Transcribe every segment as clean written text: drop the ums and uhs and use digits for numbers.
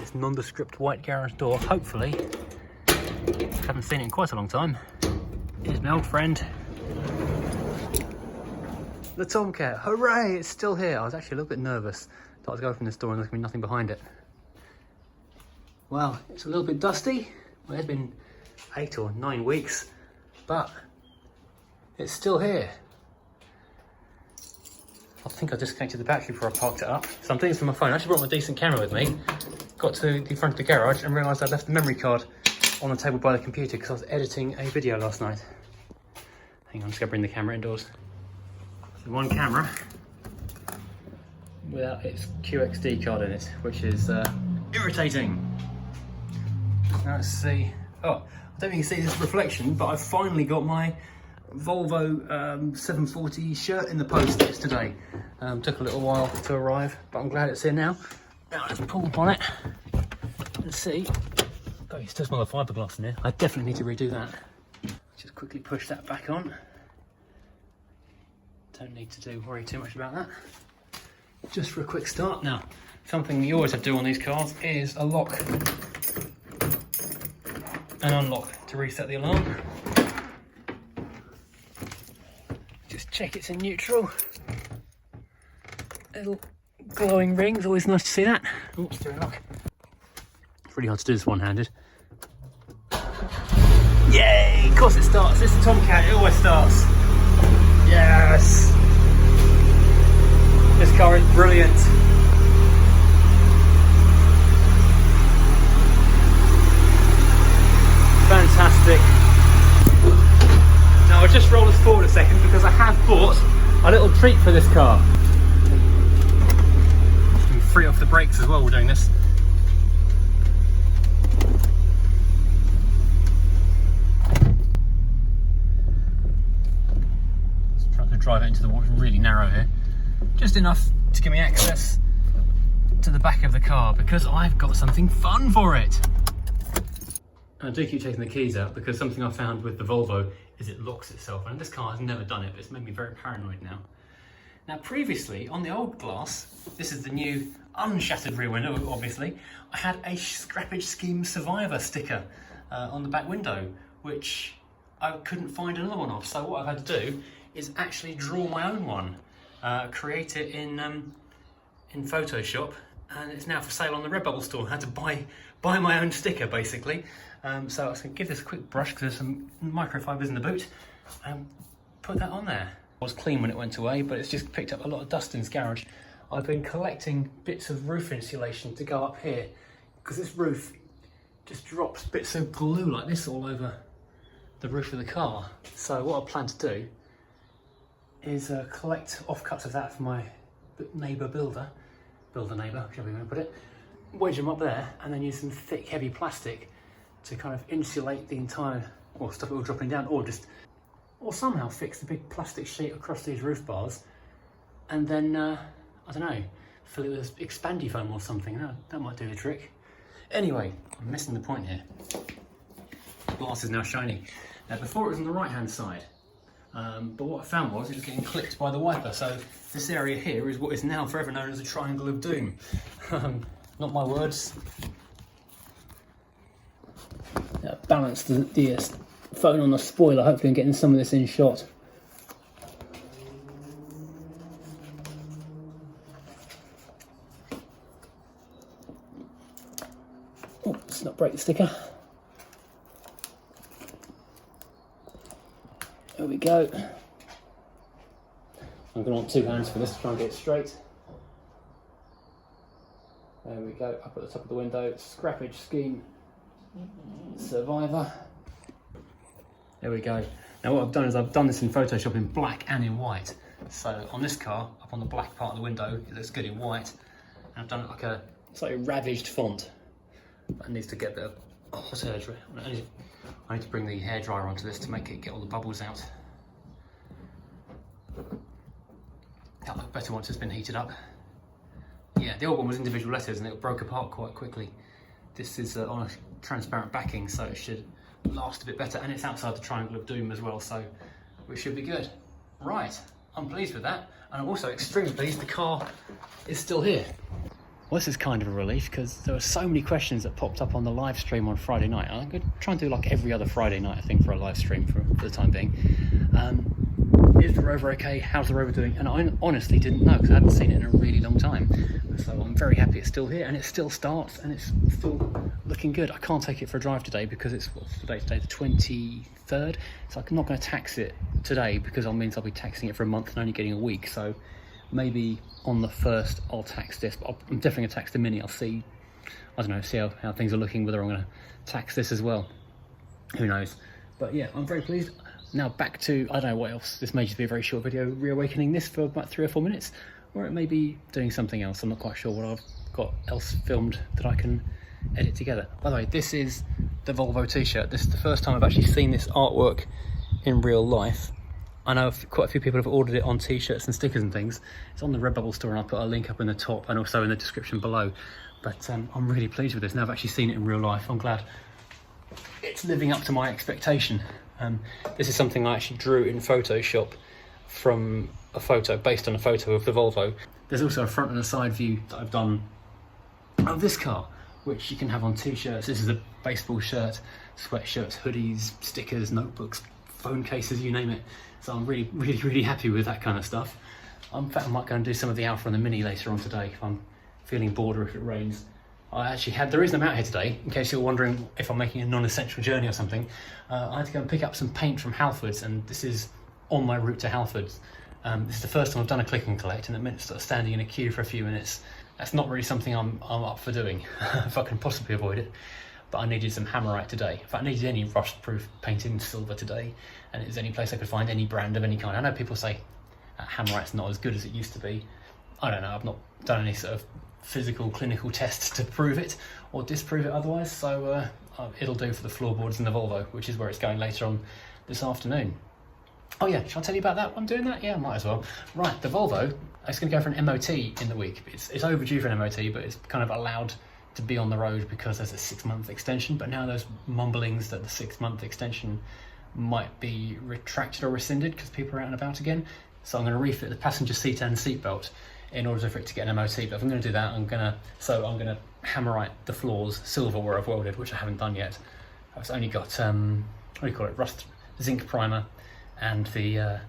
this nondescript white garage door. Hopefully, haven't seen it in quite a long time. Here's my old friend, the Tomcat. Hooray, it's still here. I was actually a little bit nervous that I was going to open this door and there's going to be nothing behind it. Well, it's a little bit dusty. Well, it's been 8 or 9 weeks, but it's still here. I think I disconnected the battery before I parked it up. So I'm doing this from my phone. I actually brought my decent camera with me. Got to the front of the garage and realised I'd left the memory card on the table by the computer because I was editing a video last night. Hang on, I'm just going to bring the camera indoors. So one camera without its QXD card in it, which is irritating. Now let's see. Oh, I don't think you can see this reflection, but I've finally got my Volvo 740 shirt in the post today. Took a little while to arrive, but I'm glad it's here now. Now let's pull upon it and see. Oh, you still smell the fiberglass in here. I definitely need to redo that. Just quickly push that back on. Don't need to worry too much about that. Just for a quick start. Now, something you always have to do on these cars is a lock and unlock to reset the alarm. Just check it's in neutral. Little glowing rings, always nice to see that. Oh, steering lock. It's really hard to do this one-handed. Yay! Of course it starts. It's the Tomcat, it always starts. Yes! This car is brilliant. Fantastic. Now I'll just roll this forward a second because I have bought a little treat for this car. And free off the brakes as well while doing this. Just trying to drive it into the water, really narrow here. Just enough to give me access to the back of the car because I've got something fun for it. I do keep taking the keys out because something I found with the Volvo is it locks itself, and this car has never done it, but it's made me very paranoid now. Now previously, on the old glass, this is the new unshattered rear window obviously, I had a scrappage scheme survivor sticker on the back window, which I couldn't find another one of, so what I've had to do is actually draw my own one, create it in Photoshop, and it's now for sale on the Redbubble store. I had to buy my own sticker basically. So I was going to give this a quick brush because there's some microfibers in the boot and put that on there. It was clean when it went away, but it's just picked up a lot of dust in this garage. I've been collecting bits of roof insulation to go up here because this roof just drops bits of glue like this all over the roof of the car. So what I plan to do is collect offcuts of that for my neighbour builder neighbour, whichever you want to put it, wedge them up there and then use some thick heavy plastic to kind of insulate the entire, or stop it all dropping down, or somehow fix the big plastic sheet across these roof bars and then, I don't know, fill it with expandy foam or something. That might do the trick. Anyway, I'm missing the point here. The glass is now shiny. Now before it was on the right hand side, but what I found was it was getting clipped by the wiper, so this area here is what is now forever known as a triangle of doom. Not my words. Balance the phone on the spoiler, hopefully I'm getting some of this in shot. Oh, let's not break the sticker. There we go. I'm going to want 2 hands for this to try and get it straight. There we go, up at the top of the window, scrappage scheme survivor. There we go. Now what I've done is I've done this in Photoshop in black and in white. So on this car, up on the black part of the window, it looks good in white. And I've done it like a slightly ravaged font. That needs to get a bit of hot air. I need to bring the hairdryer onto this to make it get all the bubbles out. That'll look better once it's been heated up. Yeah, the old one was individual letters and it broke apart quite quickly. This is on a transparent backing, so it should last a bit better, and it's outside the triangle of doom as well, so we should be good. Right, I'm pleased with that, and I'm also extremely pleased the car is still here. Well, this is kind of a relief because there were so many questions that popped up on the live stream on Friday night. I'm going to try and do like every other Friday night, I think, for a live stream for the time being. Is the Rover okay? How's the Rover doing? And I honestly didn't know because I hadn't seen it in a really long time. So I'm very happy it's still here and it still starts and it's still looking good. I can't take it for a drive today because it's, what's the date today? The 23rd. So I'm not going to tax it today because that means I'll be taxing it for a month and only getting a week. So maybe on the 1st I'll tax this, but I'm definitely going to tax the Mini. I'll see, I don't know, see how things are looking, whether I'm going to tax this as well. Who knows? But yeah, I'm very pleased. Now back to, I don't know what else, this may just be a very short video, reawakening this for about 3 or 4 minutes, or it may be doing something else. I'm not quite sure what I've got else filmed that I can edit together. By the way, this is the Volvo t-shirt. This is the first time I've actually seen this artwork in real life. I know quite a few people have ordered it on t-shirts and stickers and things. It's on the Redbubble store and I'll put a link up in the top and also in the description below. But I'm really pleased with this. Now I've actually seen it in real life. I'm glad it's living up to my expectation. This is something I actually drew in Photoshop from a photo, based on a photo of the Volvo. There's also a front and a side view that I've done of this car, which you can have on t-shirts. This is a baseball shirt, sweatshirts, hoodies, stickers, notebooks, phone cases, you name it. So I'm really happy with that kind of stuff. In fact, I might go and do some of the Alpha and the Mini later on today if I'm feeling bored or if it rains. I actually had, the reason I'm out here today, in case you're wondering if I'm making a non-essential journey or something, I had to go and pick up some paint from Halfords, and this is on my route to Halfords. This is the first time I've done a click and collect, and it meant sort of standing in a queue for a few minutes. That's not really something I'm up for doing, if I can possibly avoid it. But I needed some Hammerite today. If I needed any rust-proof paint in silver today, and it was any place I could find any brand of any kind. I know people say Hammerite's not as good as it used to be. I don't know, I've not done any sort of physical clinical tests to prove it or disprove it otherwise, so it'll do for the floorboards in the Volvo, which is where it's going later on this afternoon. Oh yeah, shall I tell you about that? I'm doing that? Yeah, I might as well. Right, the Volvo, it's going to go for an MOT in the week. It's overdue for an MOT, but it's kind of allowed to be on the road because there's a 6-month extension, but now there's mumblings that the 6-month extension might be retracted or rescinded because people are out and about again. So I'm going to refit the passenger seat and seat belt in order for it to get an MOT. But if I'm going to do that, I'm going to Hammerite the floors silver where I've welded, which I haven't done yet. I've only got what do you call it, rust zinc primer and the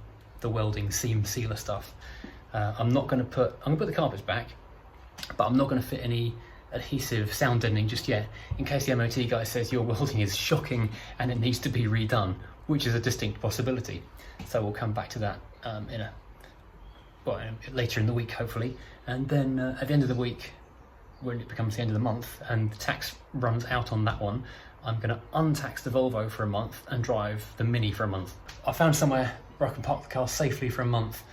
welding seam sealer stuff. I'm going to put the carpets back, but I'm not going to fit any adhesive sound deadening just yet, in case the MOT guy says your welding is shocking and it needs to be redone, which is a distinct possibility. So we'll come back to that later in the week, hopefully. And then at the end of the week, when it becomes the end of the month and the tax runs out on that one, I'm going to untax the Volvo for a month and drive the Mini for a month. I found somewhere where I can park the car safely for a month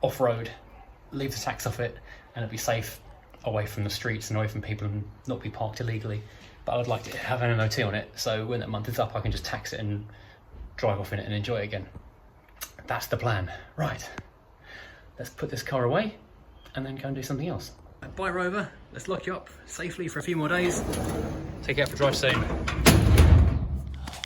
off-road, leave the tax off it, and it'll be safe away from the streets and away from people and not be parked illegally. But I would like to have an MOT on it, so when that month is up I can just tax it and drive off in it and enjoy it again. That's the plan. Right, let's put this car away and then go and do something else. Bye Rover, let's lock you up safely for a few more days. Take you out for a drive soon.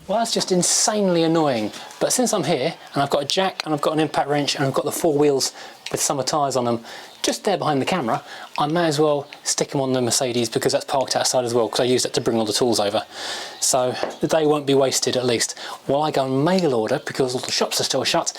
Well, that's just insanely annoying, but since I'm here and I've got a jack and I've got an impact wrench and I've got the 4 wheels with summer tyres on them just there behind the camera, I may as well stick them on the Mercedes because that's parked outside as well, because I used it to bring all the tools over. So the day won't be wasted, at least, while I go and mail order because all the shops are still shut.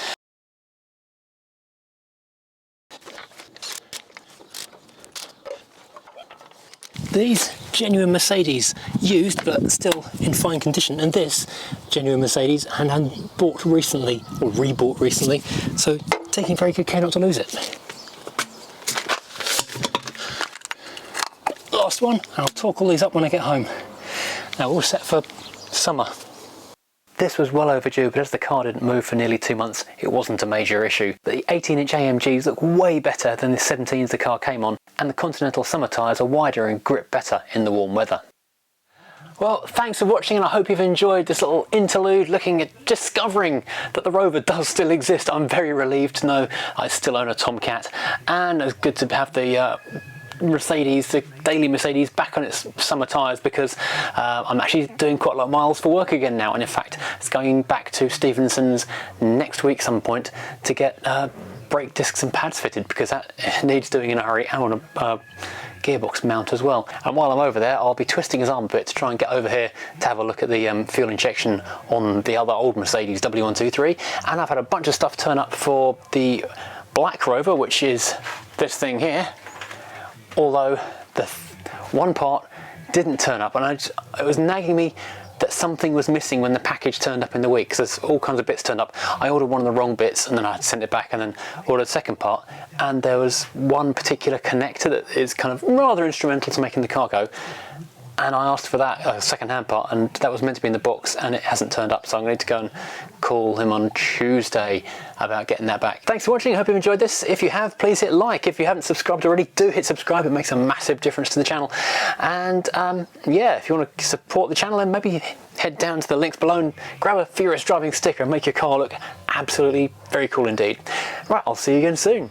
These genuine Mercedes, used but still in fine condition, and this genuine Mercedes and bought recently, or rebought recently, so taking very good care not to lose it. Last one, and I'll talk all these up when I get home. Now all set for summer. This was well overdue, but as the car didn't move for nearly 2 months, it wasn't a major issue. But the 18-inch AMGs look way better than the 17s the car came on, and the Continental summer tyres are wider and grip better in the warm weather. Well, thanks for watching, and I hope you've enjoyed this little interlude looking at discovering that the Rover does still exist. I'm very relieved to know I still own a Tomcat, and it's good to have the Mercedes, the daily Mercedes, back on its summer tyres, because I'm actually doing quite a lot of miles for work again now, and in fact it's going back to Stevenson's next week some point to get brake discs and pads fitted, because that needs doing in a hurry. I want to gearbox mount as well. And while I'm over there, I'll be twisting his arm a bit to try and get over here to have a look at the fuel injection on the other old Mercedes W123. And I've had a bunch of stuff turn up for the black Rover, which is this thing here, although the one part didn't turn up, and it was nagging me that something was missing when the package turned up in the week, because there's all kinds of bits turned up. I ordered one of the wrong bits and then I sent it back and then ordered the second part, and there was one particular connector that is kind of rather instrumental to making the car go, and I asked for that second-hand part, and that was meant to be in the box and it hasn't turned up, so I'm going to go and call him on Tuesday about getting that back. Thanks for watching, I hope you've enjoyed this. If you have, please hit like. If you haven't subscribed already, do hit subscribe, it makes a massive difference to the channel. And yeah, if you want to support the channel, then maybe head down to the links below and grab a Furious Driving sticker and make your car look absolutely very cool indeed. Right, I'll see you again soon.